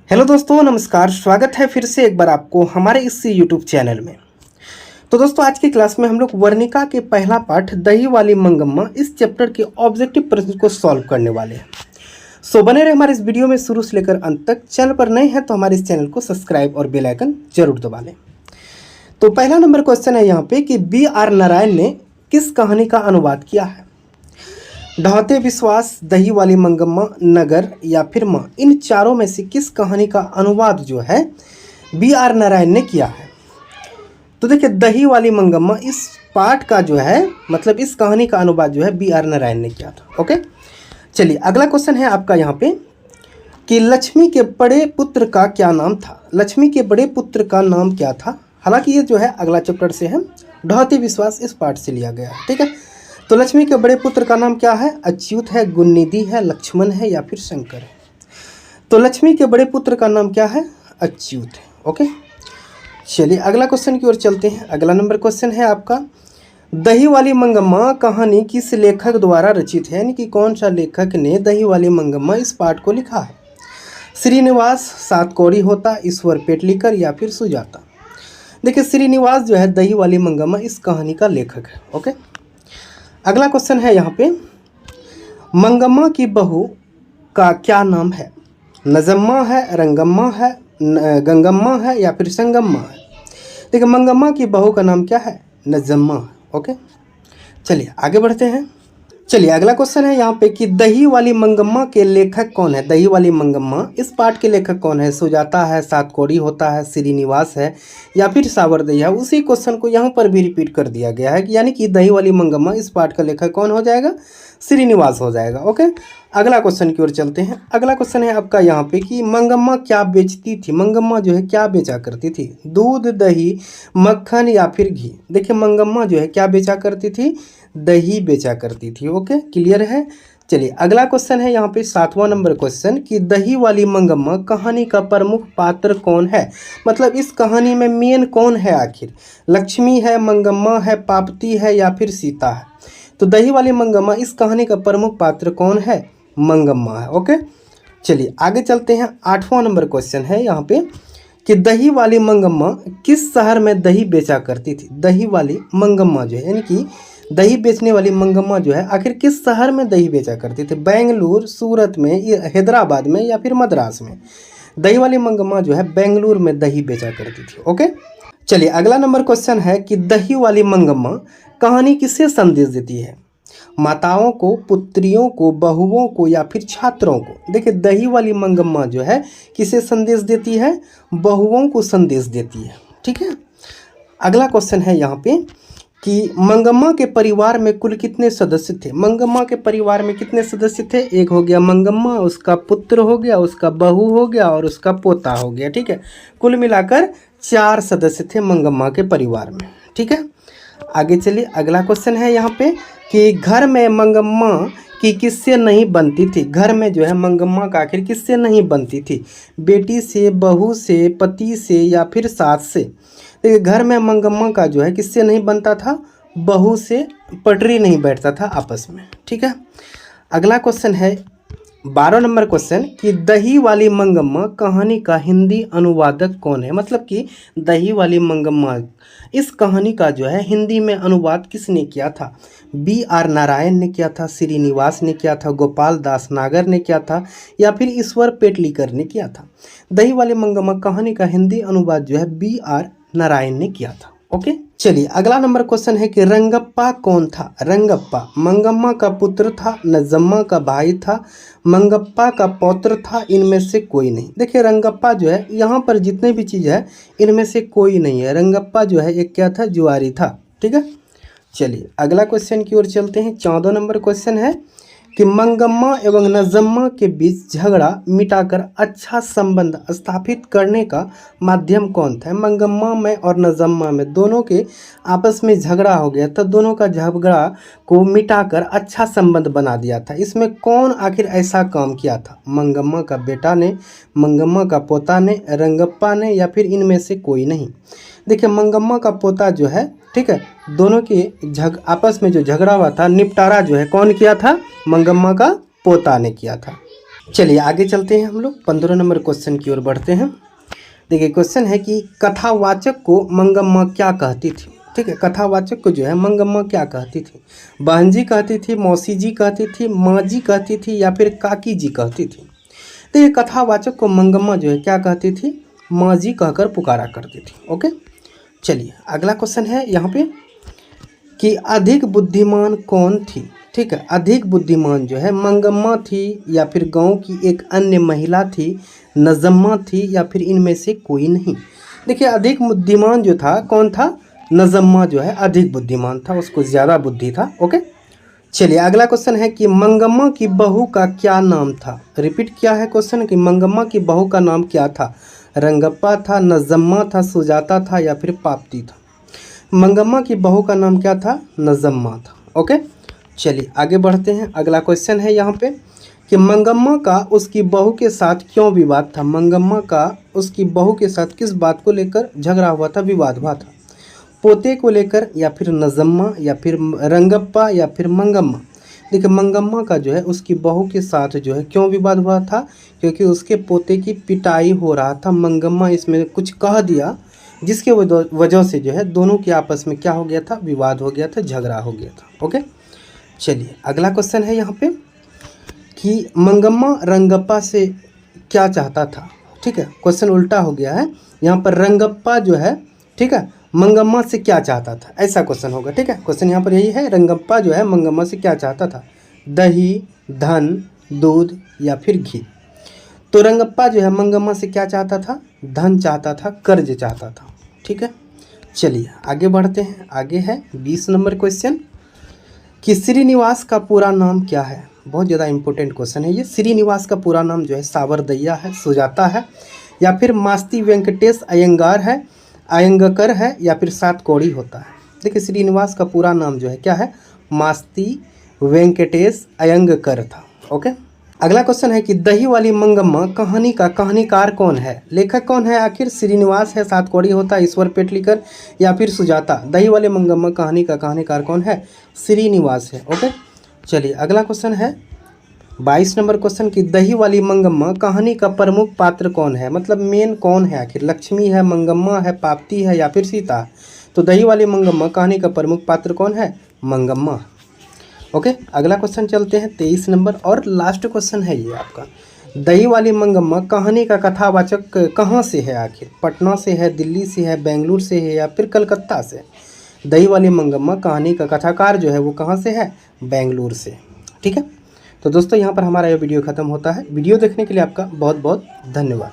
Hello दोस्तों, नमस्कार। स्वागत है फिर से एक बार आपको हमारे इस यूट्यूब चैनल में। तो दोस्तों, आज की क्लास में हम लोग वर्णिका के पहला पाठ दही वाली मंगम्मा इस चैप्टर के ऑब्जेक्टिव प्रश्न को सॉल्व करने वाले हैं। सो बने रहे हमारे इस वीडियो में शुरू से लेकर अंत तक। चैनल पर नए हैं तो हमारे इस चैनल को सब्सक्राइब और बेल आइकन जरूर दबा लें। तो पहला नंबर क्वेश्चन है यहाँ पे कि B.R. नारायण ने किस कहानी का अनुवाद किया है? ढहते विश्वास, दही वाली मंगम्मा, नगर या फिर माँ, इन चारों में से किस कहानी का अनुवाद जो है B.R. नारायण ने किया है? तो देखिए, दही वाली मंगम्मा इस पाठ का जो है मतलब इस कहानी का अनुवाद जो है B.R. नारायण ने किया था। ओके, चलिए अगला क्वेश्चन है आपका यहाँ पे कि लक्ष्मी के बड़े पुत्र का क्या नाम था? लक्ष्मी के बड़े पुत्र का नाम क्या था? हालांकि ये जो है अगला चैप्टर से है, ढहते विश्वास इस पाठ से लिया गया है। ठीक है, तो लक्ष्मी के बड़े पुत्र का नाम क्या है? अच्युत है, गुणनिधि है, लक्ष्मण है या फिर शंकर है? तो लक्ष्मी के बड़े पुत्र का नाम क्या है? अच्युत है। ओके, चलिए अगला क्वेश्चन की ओर चलते हैं। अगला नंबर क्वेश्चन है आपका, दही वाली मंगम्मा कहानी किस लेखक द्वारा रचित है? यानी कि कौन सा लेखक ने दही वाली मंगम्मा इस पाठ को लिखा है? श्रीनिवास, सातकौड़ी होता, ईश्वर पेटलीकर या फिर सुजाता? देखिए, श्रीनिवास जो है दही वाली मंगम्मा इस कहानी का लेखक है। ओके, अगला क्वेश्चन है यहाँ पे, मंगम्मा की बहू का क्या नाम है? नजम्मा है, रंगम्मा है, गंगम्मा है या फिर संगम्मा है? देखिए, मंगम्मा की बहू का नाम क्या है? नजम्मा है। ओके, चलिए आगे बढ़ते हैं। चलिए अगला क्वेश्चन है यहाँ पे कि दही वाली मंगम्मा के लेखक कौन है? दही वाली मंगम्मा इस पाठ के लेखक कौन है? सुजाता है, सातकौड़ी होता है, श्रीनिवास है या फिर सावरदई है? उसी क्वेश्चन को यहाँ पर भी रिपीट कर दिया गया है, यानी कि दही वाली मंगम्मा इस पाठ का लेखक कौन हो जाएगा? श्रीनिवास हो जाएगा। ओके, अगला क्वेश्चन की ओर चलते हैं। अगला क्वेश्चन है आपका यहाँ पे कि मंगम्मा क्या बेचती थी? मंगम्मा जो है क्या बेचा करती थी? दूध, दही, मक्खन या फिर घी? देखिए, मंगम्मा जो है क्या बेचा करती थी? दही बेचा करती थी। ओके, क्लियर है। चलिए अगला क्वेश्चन है यहाँ पे 7वां नंबर क्वेश्चन कि दही वाली मंगम्मा कहानी का प्रमुख पात्र कौन है? मतलब इस कहानी में मेन कौन है आखिर? लक्ष्मी है, मंगम्मा है, पापती है या फिर सीता है? तो दही वाली मंगम्मा इस कहानी का प्रमुख पात्र कौन है? मंगम्मा है। ओके, चलिए आगे चलते हैं। 8वां नंबर क्वेश्चन है यहाँ पे कि दही वाली मंगम्मा किस शहर में दही बेचा करती थी? दही वाली मंगम्मा जो है यानी कि दही बेचने वाली मंगम्मा जो है आखिर किस शहर में दही बेचा करती थी? बेंगलुरु, सूरत में, हैदराबाद में या फिर मद्रास में? दही वाली मंगम्मा जो है बेंगलुरु में दही बेचा करती थी। ओके, चलिए अगला नंबर क्वेश्चन है कि दही वाली मंगम्मा कहानी किसे संदेश देती है? माताओं को, पुत्रियों को, बहुओं को या फिर छात्रों को? देखिए, दही वाली मंगम्मा जो है किसे संदेश देती है? बहुओं को संदेश देती है। ठीक है, अगला क्वेश्चन है यहाँ पे कि मंगम्मा के परिवार में कुल कितने सदस्य थे? मंगम्मा के परिवार में कितने सदस्य थे? एक हो गया मंगम्मा, उसका पुत्र हो गया, उसका बहू हो गया और उसका पोता हो गया। ठीक है, कुल मिलाकर 4 सदस्य थे मंगम्मा के परिवार में। ठीक है, आगे चलिए। अगला क्वेश्चन है यहाँ पे कि घर में मंगम्मा की किससे नहीं बनती थी? घर में जो है मंगम्मा का आखिर किससे नहीं बनती थी? बेटी से, बहू से, पति से या फिर सास से? देखिए, घर में मंगम्मा का जो है किससे नहीं बनता था? बहू से पटरी नहीं बैठता था आपस में। ठीक है, अगला क्वेश्चन है 12 नंबर क्वेश्चन कि दही वाली मंगम्मा कहानी का हिंदी अनुवादक कौन है? मतलब कि दही वाली मंगम्मा इस कहानी का जो है हिंदी में अनुवाद किसने किया था? B.R. नारायण ने किया था, श्रीनिवास ने किया था, गोपाल दास नागर ने किया था या फिर ईश्वर पेटलीकर ने किया था? दही वाली मंगम्मा कहानी का हिंदी अनुवाद जो है B.R. नारायण ने किया था। ओके, चलिए अगला नंबर क्वेश्चन है कि रंगप्पा कौन था? रंगप्पा मंगम्मा का पुत्र था, नजम्मा का भाई था, मंगप्पा का पौत्र था, इनमें से कोई नहीं? देखिए, रंगप्पा जो है यहाँ पर जितने भी चीज़ है इनमें से कोई नहीं है। रंगप्पा जो है एक क्या था? जुआरी था। ठीक है, चलिए अगला क्वेश्चन की ओर चलते हैं। 14 नंबर क्वेश्चन है कि मंगम्मा एवं नजम्मा के बीच झगड़ा मिटाकर अच्छा संबंध स्थापित करने का माध्यम कौन था? मंगम्मा में और नजम्मा में दोनों के आपस में झगड़ा हो गया था, दोनों का झगड़ा को मिटाकर अच्छा संबंध बना दिया था। इसमें कौन आखिर ऐसा काम किया था? मंगम्मा का बेटा ने, मंगम्मा का पोता ने, रंगप्पा ने या फिर इनमें से कोई नहीं? देखिए, मंगम्मा का पोता जो है, ठीक है, दोनों के आपस में जो झगड़ा हुआ था निपटारा जो है कौन किया था? मंगम्मा का पोता ने किया था। चलिए आगे चलते हैं, हम लोग 15 नंबर क्वेश्चन की ओर बढ़ते हैं। देखिए क्वेश्चन है कि कथावाचक को मंगम्मा क्या कहती थी। ठीक है, कथावाचक को जो है मंगम्मा क्या कहती थी। बहन जी कहती थी, मौसी जी कहती थी, माँ जी कहती थी या फिर काकी जी कहती थी। तो ये कथावाचक को मंगम्मा जो है क्या कहती थी, माँ जी कहकर पुकारा करती थी। ओके, चलिए अगला क्वेश्चन है यहाँ पे कि अधिक बुद्धिमान कौन थी। ठीक है, अधिक बुद्धिमान जो है मंगम्मा थी या फिर गांव की एक अन्य महिला थी, नजम्मा थी या फिर इनमें से कोई नहीं। देखिए अधिक बुद्धिमान जो था कौन था, नजम्मा जो है अधिक बुद्धिमान था, उसको ज़्यादा बुद्धि था। ओके, चलिए अगला क्वेश्चन है कि मंगम्मा की बहू का क्या नाम था। रिपीट किया है क्वेश्चन कि मंगम्मा की बहू का नाम क्या था, रंगप्पा था, नजम्मा था, सुजाता था या फिर पाप्ती था। मंगम्मा की बहू का नाम क्या था, नजम्मा था। ओके, चलिए आगे बढ़ते हैं। अगला क्वेश्चन है यहाँ पे कि मंगम्मा का उसकी बहू के साथ क्यों विवाद था। मंगम्मा का उसकी बहू के साथ किस बात को लेकर झगड़ा हुआ था, विवाद हुआ था। पोते को लेकर या फिर नजम्मा या फिर रंगप्पा या फिर मंगम्मा। देखिए मंगम्मा का जो है उसकी बहू के साथ जो है क्यों विवाद हुआ था, क्योंकि उसके पोते की पिटाई हो रहा था। मंगम्मा इसमें कुछ कह दिया जिसके वजह से जो है दोनों के आपस में क्या हो गया था, विवाद हो गया था, झगड़ा हो गया था। ओके, चलिए अगला क्वेश्चन है यहाँ पे कि मंगम्मा रंगप्पा से क्या चाहता था। ठीक है, क्वेश्चन उल्टा हो गया है यहाँ पर। रंगप्पा जो है ठीक है मंगम्मा से क्या चाहता था, ऐसा क्वेश्चन होगा। ठीक है, क्वेश्चन यहाँ पर यही है, रंगप्पा जो है मंगम्मा से क्या चाहता था, दही, धन, दूध या फिर घी। तो रंगप्पा जो है मंगम्मा से क्या चाहता था, धन चाहता था, कर्ज चाहता था। ठीक है, चलिए आगे बढ़ते हैं। आगे है 20 नंबर क्वेश्चन कि श्रीनिवास का पूरा नाम क्या है। बहुत ज़्यादा इंपॉर्टेंट क्वेश्चन है ये। श्रीनिवास का पूरा नाम जो है सावरदैया है, सुजाता है या फिर मास्ती वेंकटेश अयंगार है, अयंगकर है या फिर सात कौड़ी होता है। देखिए श्रीनिवास का पूरा नाम जो है क्या है, मास्ती वेंकटेश अयंगकर था। ओके, अगला क्वेश्चन है कि दही वाली मंगम्मा कहानी का कहानीकार कौन है, लेखक कौन है आखिर। श्रीनिवास है, सात कौड़ी होता है, ईश्वर पेटलीकर या फिर सुजाता। दही वाली मंगम्मा कहानी का कहानीकार कौन है, श्रीनिवास है। ओके, चलिए अगला क्वेश्चन है 22 नंबर क्वेश्चन की दही वाली मंगम्मा कहानी का प्रमुख पात्र कौन है, मतलब मेन कौन है आखिर। लक्ष्मी है, मंगम्मा है, पाप्ती है या फिर सीता। तो दही वाली मंगम्मा कहानी का प्रमुख पात्र कौन है, मंगम्मा। ओके, अगला क्वेश्चन चलते हैं 23 नंबर और लास्ट क्वेश्चन है ये आपका। दही वाली मंगम्मा कहानी का कथावाचक कहाँ से है आखिर, पटना से है, दिल्ली से है, बेंगलुरु से है या फिर कलकत्ता से। दही वाली मंगम्मा कहानी का कथाकार जो है वो कहाँ से है, बेंगलुरु से। ठीक है, तो दोस्तों यहाँ पर हमारा यह वीडियो ख़त्म होता है। वीडियो देखने के लिए आपका बहुत बहुत धन्यवाद।